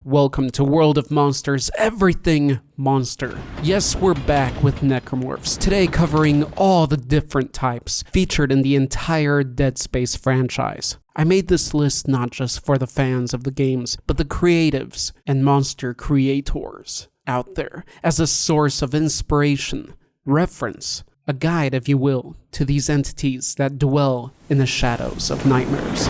Welcome to World of Monsters, everything monster. Yes, we're back with Necromorphs, today covering all the different types featured in the entire Dead Space franchise. I made this list not just for the fans of the games, but the creatives and monster creators out there as a source of inspiration, reference, a guide, if you will, to these entities that dwell in the shadows of nightmares.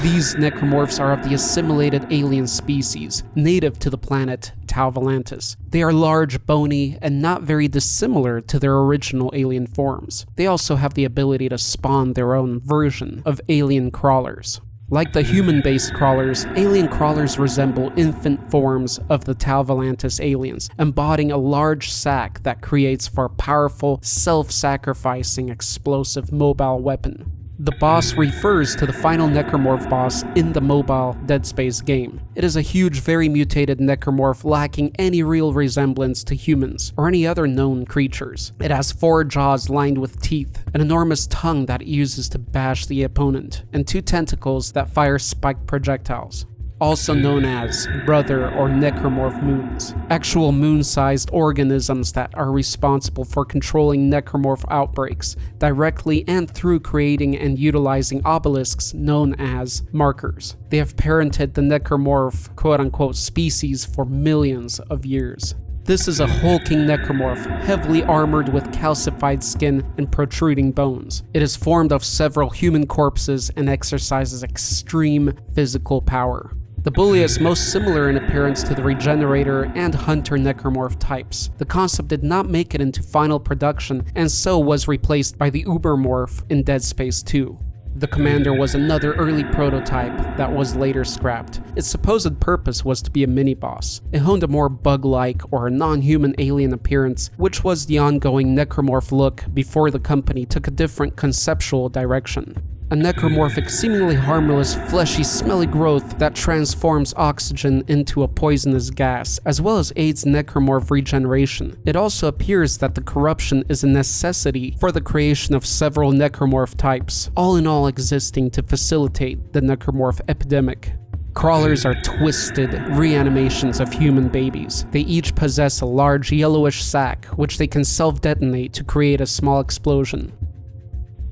These necromorphs are of the assimilated alien species, native to the planet Tau Volantis. They are large, bony, and not very dissimilar to their original alien forms. They also have the ability to spawn their own version of alien crawlers. Like the human-based crawlers, alien crawlers resemble infant forms of the Tau Volantis aliens, embodying a large sac that creates for a powerful, self-sacrificing, explosive mobile weapon. The boss refers to the final Necromorph boss in the mobile Dead Space game. It is a huge, very mutated Necromorph lacking any real resemblance to humans or any other known creatures. It has 4 jaws lined with teeth, an enormous tongue that it uses to bash the opponent, and 2 tentacles that fire spiked projectiles. Also known as brother or necromorph moons, actual moon-sized organisms that are responsible for controlling necromorph outbreaks directly and through creating and utilizing obelisks known as markers. They have parented the necromorph quote-unquote species for millions of years. This is a hulking necromorph, heavily armored with calcified skin and protruding bones. It is formed of several human corpses and exercises extreme physical power. The bulliest most similar in appearance to the Regenerator and Hunter necromorph types. The concept did not make it into final production and so was replaced by the UBERMORPH in Dead Space 2. The Commander was another early prototype that was later scrapped. Its supposed purpose was to be a mini-boss. It honed a more bug-like or non-human alien appearance, which was the ongoing necromorph look before the company took a different conceptual direction. A necromorphic, seemingly harmless, fleshy, smelly growth that transforms oxygen into a poisonous gas, as well as aids necromorph regeneration. It also appears that the corruption is a necessity for the creation of several necromorph types, all in all existing to facilitate the necromorph epidemic. Crawlers are twisted reanimations of human babies. They each possess a large yellowish sac, which they can self-detonate to create a small explosion.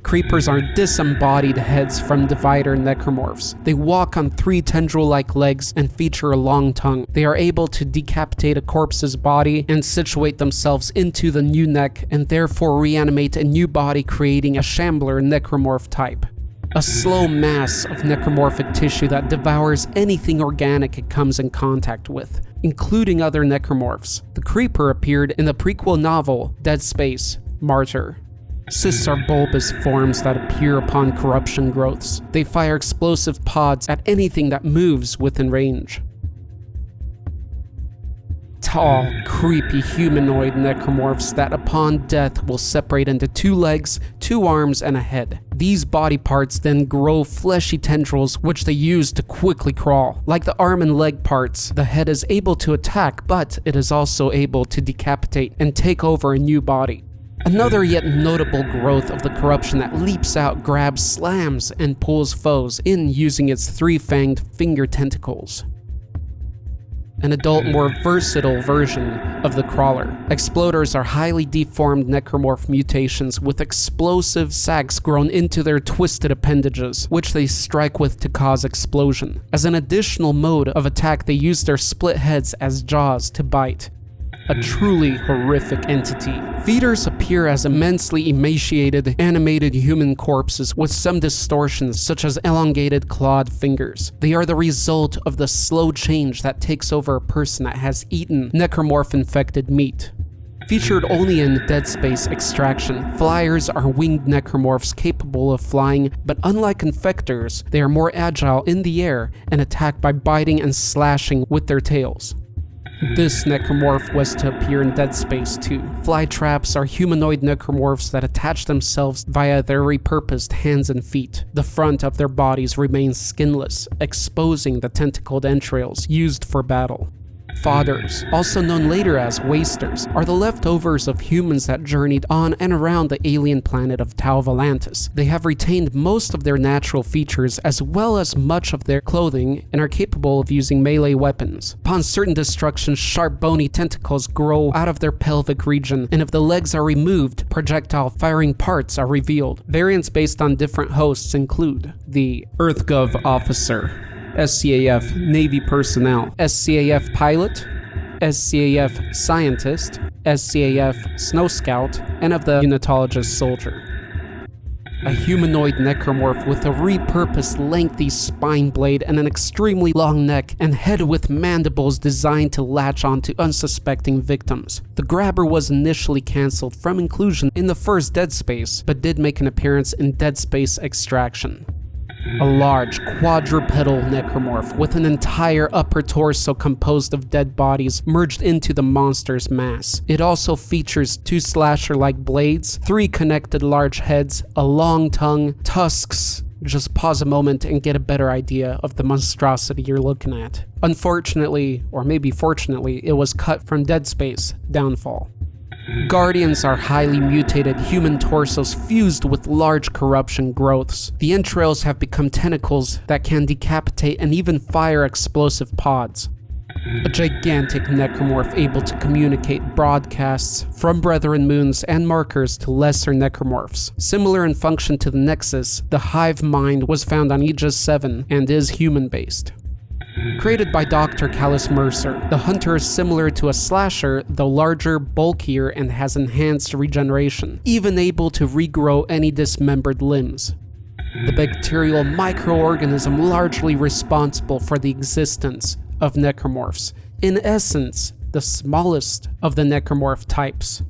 Creepers are disembodied heads from divider necromorphs. They walk on 3 tendril-like legs and feature a long tongue. They are able to decapitate a corpse's body and situate themselves into the new neck and therefore reanimate a new body, creating a shambler necromorph type. A slow mass of necromorphic tissue that devours anything organic it comes in contact with, including other necromorphs. The Creeper appeared in the prequel novel Dead Space: Martyr. Cysts are bulbous forms that appear upon corruption growths. They fire explosive pods at anything that moves within range. Tall, creepy humanoid necromorphs that upon death will separate into 2 legs, 2 arms, and a head. These body parts then grow fleshy tendrils which they use to quickly crawl. Like the arm and leg parts, the head is able to attack, but it is also able to decapitate and take over a new body. Another yet notable growth of the corruption that leaps out, grabs, slams, and pulls foes in using its 3-fanged finger tentacles. An adult, more versatile version of the crawler. Exploders are highly deformed necromorph mutations with explosive sacs grown into their twisted appendages, which they strike with to cause explosion. As an additional mode of attack, they use their split heads as jaws to bite. A truly horrific entity. Feeders appear as immensely emaciated, animated human corpses with some distortions such as elongated clawed fingers. They are the result of the slow change that takes over a person that has eaten necromorph-infected meat. Featured only in Dead Space Extraction, flyers are winged necromorphs capable of flying, but unlike infectors, they are more agile in the air and attack by biting and slashing with their tails. This necromorph was to appear in Dead Space 2. FLYTRAPs are humanoid necromorphs that attach themselves via their repurposed hands and feet. The front of their bodies remains skinless, exposing the tentacled entrails used for battle. Fodders, also known later as wasters, are the leftovers of humans that journeyed on and around the alien planet of Tau Volantis. They have retained most of their natural features as well as much of their clothing and are capable of using melee weapons. Upon certain destruction, sharp bony tentacles grow out of their pelvic region, and if the legs are removed, projectile firing parts are revealed. Variants based on different hosts include the EARTHGOV officer, S.C.A.F. Navy personnel, S.C.A.F. pilot, S.C.A.F. scientist, S.C.A.F. snow scout, and of the unitologist soldier. A humanoid necromorph with a repurposed lengthy spine blade and an extremely long neck and head with mandibles designed to latch onto unsuspecting victims. The grabber was initially cancelled from inclusion in the first Dead Space, but did make an appearance in Dead Space Extraction. A large quadrupedal necromorph with an entire upper torso composed of dead bodies merged into the monster's mass. It also features 2 slasher-like blades, 3 connected large heads, a long tongue, tusks. Just pause a moment and get a better idea of the monstrosity you're looking at. Unfortunately, or maybe fortunately, it was cut from Dead Space Downfall. Guardians are highly mutated human torsos fused with large corruption growths. The entrails have become tentacles that can decapitate and even fire explosive pods. A gigantic necromorph able to communicate broadcasts from brethren moons and markers to lesser necromorphs. Similar in function to the Nexus, the hive mind was found on Aegis 7 and is human-based. Created by Dr. Callus Mercer, the hunter is similar to a slasher, though larger, bulkier, and has enhanced regeneration, even able to regrow any dismembered limbs. The bacterial microorganism largely responsible for the existence of necromorphs, in essence, the smallest of the necromorph types.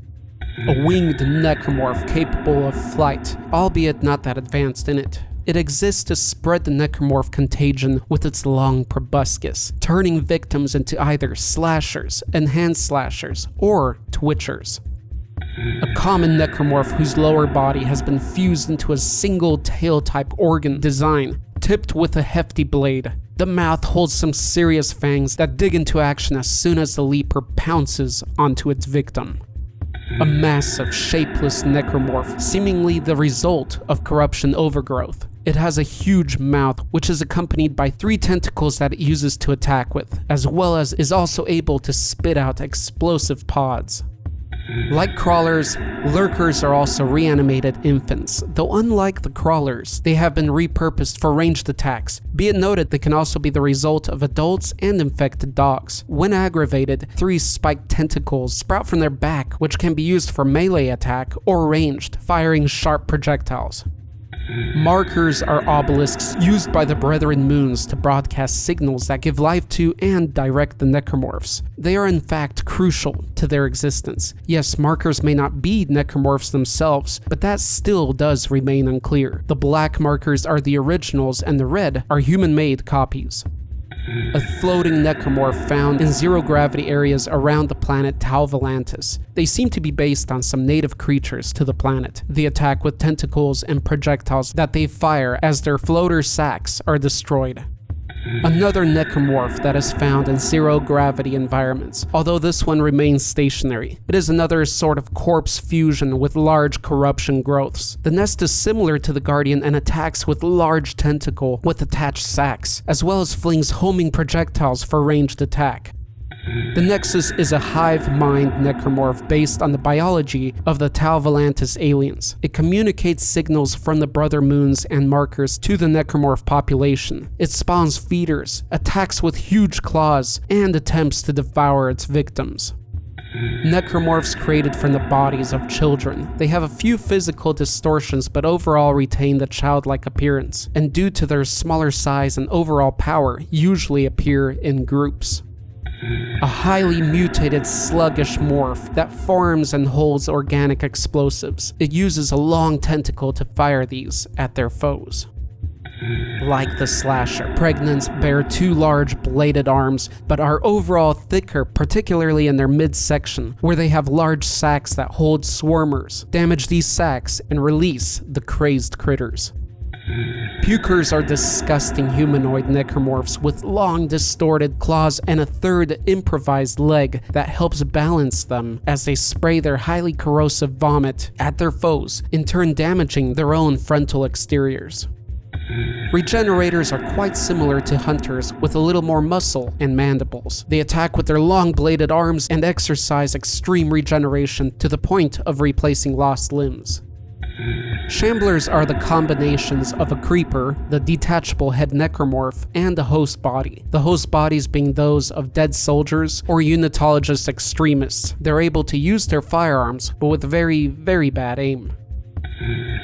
A winged necromorph capable of flight, albeit not that advanced in it. It exists to spread the necromorph contagion with its long proboscis, turning victims into either slashers, enhanced slashers, or twitchers. A common necromorph whose lower body has been fused into a single tail-type organ design, tipped with a hefty blade. The mouth holds some serious fangs that dig into action as soon as the leaper pounces onto its victim. A massive, shapeless necromorph, seemingly the result of corruption overgrowth. It has a huge mouth, which is accompanied by 3 tentacles that it uses to attack with, as well as is also able to spit out explosive pods. Like crawlers, lurkers are also reanimated infants, though unlike the crawlers, they have been repurposed for ranged attacks. Be it noted, they can also be the result of adults and infected dogs. When aggravated, 3 spiked tentacles sprout from their back, which can be used for melee attack or ranged, firing sharp projectiles. Markers are obelisks used by the Brethren Moons to broadcast signals that give life to and direct the necromorphs. They are in fact crucial to their existence. Yes, markers may not be necromorphs themselves, but that still does remain unclear. The black markers are the originals and the red are human-made copies. A floating necromorph found in zero-gravity areas around the planet Tau Volantis. They seem to be based on some native creatures to the planet. They attack with tentacles and projectiles that they fire as their floater sacs are destroyed. Another necromorph that is found in zero-gravity environments, although this one remains stationary. It is another sort of corpse fusion with large corruption growths. The nest is similar to the Guardian and attacks with large tentacle with attached sacs, as well as flings homing projectiles for ranged attack. The Nexus is a hive mind necromorph based on the biology of the Tau Volantis aliens. It communicates signals from the brother moons and markers to the necromorph population. It spawns feeders, attacks with huge claws, and attempts to devour its victims. Necromorphs created from the bodies of children. They have a few physical distortions but overall retain the childlike appearance, and due to their smaller size and overall power, usually appear in groups. A highly mutated sluggish morph that forms and holds organic explosives. It uses a long tentacle to fire these at their foes. Like the slasher, pregnants bear 2 large bladed arms, but are overall thicker, particularly in their midsection, where they have large sacs that hold swarmers. Damage these sacs and release the crazed critters. Pukers are disgusting humanoid necromorphs with long distorted claws and a third improvised leg that helps balance them as they spray their highly corrosive vomit at their foes, in turn damaging their own frontal exteriors. Regenerators are quite similar to hunters with a little more muscle and mandibles. They attack with their long bladed arms and exercise extreme regeneration to the point of replacing lost limbs. Shamblers are the combinations of a creeper, the detachable head necromorph, and a host body. The host bodies being those of dead soldiers or unitologist extremists. They're able to use their firearms, but with very, very bad aim.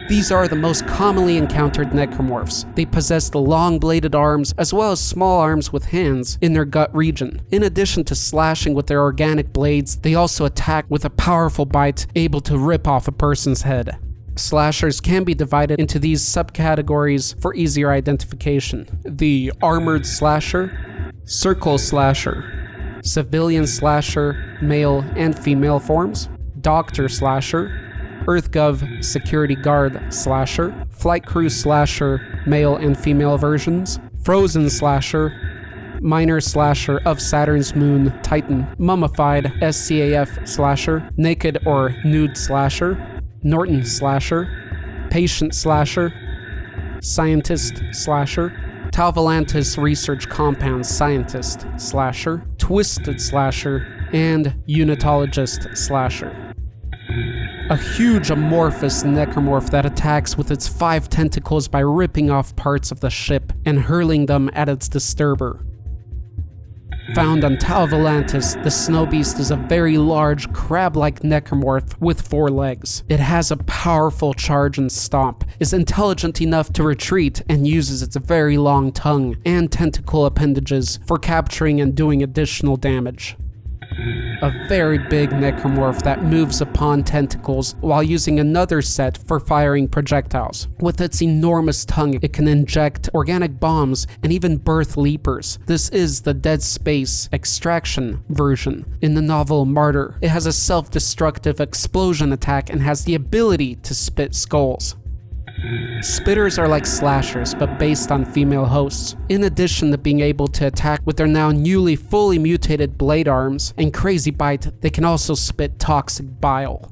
These are the most commonly encountered necromorphs. They possess the long-bladed arms as well as small arms with hands in their gut region. In addition to slashing with their organic blades, they also attack with a powerful bite able to rip off a person's head. Slashers can be divided into these subcategories for easier identification. The Armored Slasher, Circle Slasher, Civilian Slasher, male and female forms, Doctor Slasher, EARTHGOV Security Guard Slasher, Flight Crew Slasher, male and female versions, Frozen Slasher, Minor Slasher of Saturn's moon Titan, Mummified S.C.A.F. Slasher, Naked or Nude Slasher, Norton Slasher, Patient Slasher, Scientist Slasher, Talvolantis Research Compound Scientist Slasher, Twisted Slasher, and Unitologist Slasher. A huge amorphous necromorph that attacks with its 5 tentacles by ripping off parts of the ship and hurling them at its disturber. Found on Talvolantis, the snow beast is a very large, crab-like necromorph with 4 legs. It has a powerful charge and stomp, is intelligent enough to retreat, and uses its very long tongue and tentacle appendages for capturing and doing additional damage. A very big necromorph that moves upon tentacles while using another set for firing projectiles. With its enormous tongue, it can inject organic bombs and even birth leapers. This is the Dead Space extraction version. In the novel Martyr, it has a self-destructive explosion attack and has the ability to spit skulls. Spitters are like slashers, but based on female hosts. In addition to being able to attack with their now newly fully mutated blade arms and crazy bite, they can also spit toxic bile.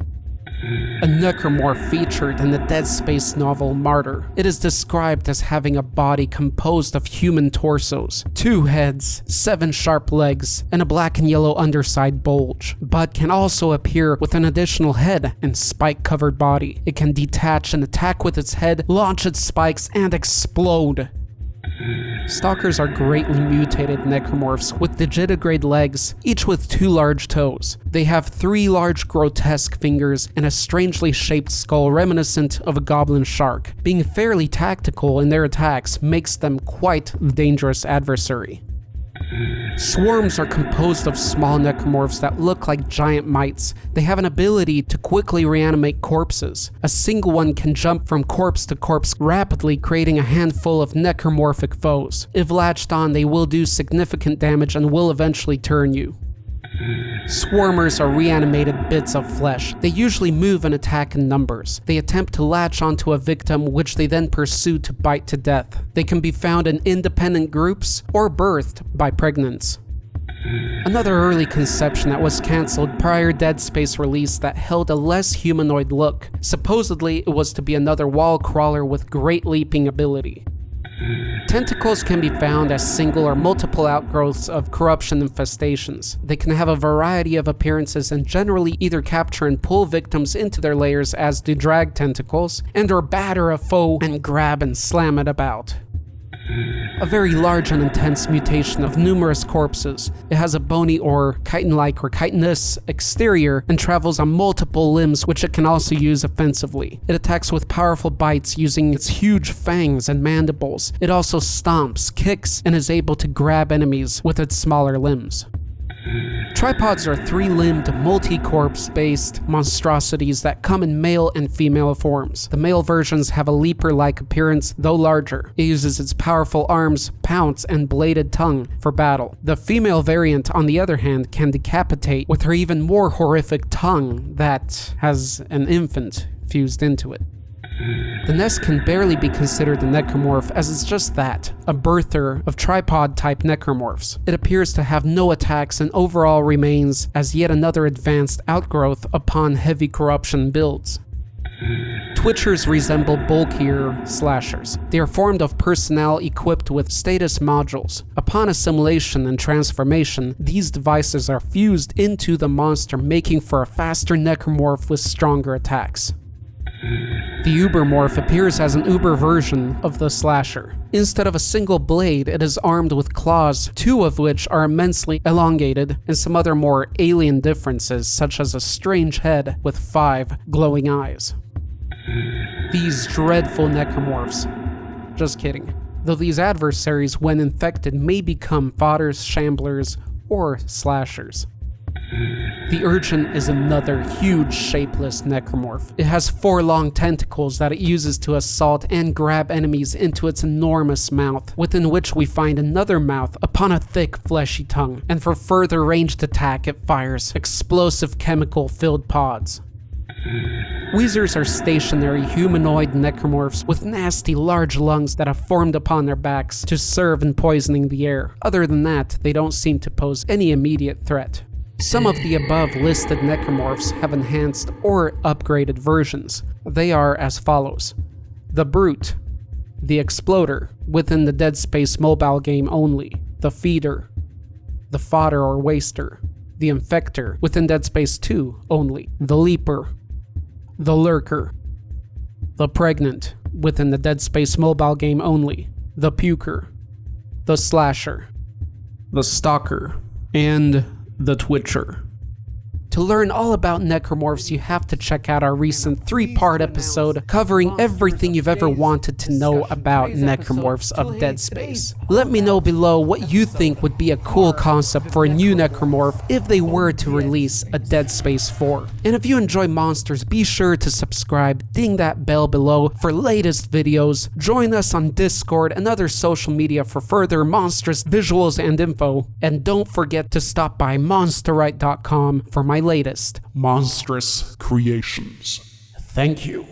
A necromorph featured in the Dead Space novel Martyr. It is described as having a body composed of human torsos, 2 heads, 7 sharp legs, and a black and yellow underside bulge, but can also appear with an additional head and spike-covered body. It can detach and attack with its head, launch its spikes, and explode. Stalkers are greatly mutated necromorphs with digitigrade legs, each with 2 large toes. They have 3 large grotesque fingers and a strangely shaped skull reminiscent of a goblin shark. Being fairly tactical in their attacks makes them quite a dangerous adversary. Swarms are composed of small necromorphs that look like giant mites. They have an ability to quickly reanimate corpses. A single one can jump from corpse to corpse rapidly, creating a handful of necromorphic foes. If latched on, they will do significant damage and will eventually turn you. Swarmers are reanimated bits of flesh. They usually move and attack in numbers. They attempt to latch onto a victim, which they then pursue to bite to death. They can be found in independent groups or birthed by pregnants. Another early conception that was cancelled prior Dead Space release that held a less humanoid look. Supposedly, it was to be another wall crawler with great leaping ability. Tentacles can be found as single or multiple outgrowths of corruption infestations. They can have a variety of appearances and generally either capture and pull victims into their layers, as do drag tentacles, and or batter a foe and grab and slam it about. A very large and intense mutation of numerous corpses. It has a bony or chitin-like or chitinous exterior and travels on multiple limbs, which it can also use offensively. It attacks with powerful bites using its huge fangs and mandibles. It also stomps, kicks, and is able to grab enemies with its smaller limbs. Tripods are 3-limbed, multi-corpse-based monstrosities that come in male and female forms. The male versions have a leaper-like appearance, though larger. It uses its powerful arms, pounce, and bladed tongue for battle. The female variant, on the other hand, can decapitate with her even more horrific tongue that has an infant fused into it. The nest can barely be considered a necromorph, as it's just that, a birther of tripod-type necromorphs. It appears to have no attacks and overall remains as yet another advanced outgrowth upon heavy corruption builds. Twitchers resemble bulkier slashers. They are formed of personnel equipped with status modules. Upon assimilation and transformation, these devices are fused into the monster, making for a faster necromorph with stronger attacks. The UBERMORPH appears as an uber version of the slasher. Instead of a single blade, it is armed with claws, 2 of which are immensely elongated, and some other more alien differences, such as a strange head with 5 glowing eyes. These dreadful necromorphs. Just kidding. Though these adversaries, when infected, may become fodders, shamblers, or slashers. The urchin is another huge shapeless necromorph. It has 4 long tentacles that it uses to assault and grab enemies into its enormous mouth, within which we find another mouth upon a thick fleshy tongue, and for further ranged attack it fires explosive chemical-filled pods. WHEEZERs are stationary humanoid necromorphs with nasty large lungs that have formed upon their backs to serve in poisoning the air. Other than that, they don't seem to pose any immediate threat. Some of the above listed necromorphs have enhanced or upgraded versions. They are as follows: the Brute, the Exploder, within the Dead Space mobile game only, the Feeder, the Fodder or Waster, the Infector, within Dead Space 2 only, the Leaper, the Lurker, the Pregnant, within the Dead Space mobile game only, the Puker, the Slasher, the Stalker, and the Twitcher. To learn all about necromorphs, you have to check out our recent 3-part episode covering everything you've ever wanted to know about necromorphs of Dead Space. Let me know below what you think would be a cool concept for a new necromorph if they were to release a Dead Space 4. And if you enjoy monsters, be sure to subscribe, ding that bell below for latest videos, join us on Discord and other social media for further monstrous visuals and info, and don't forget to stop by monsterite.com for my latest monstrous creations. Thank you.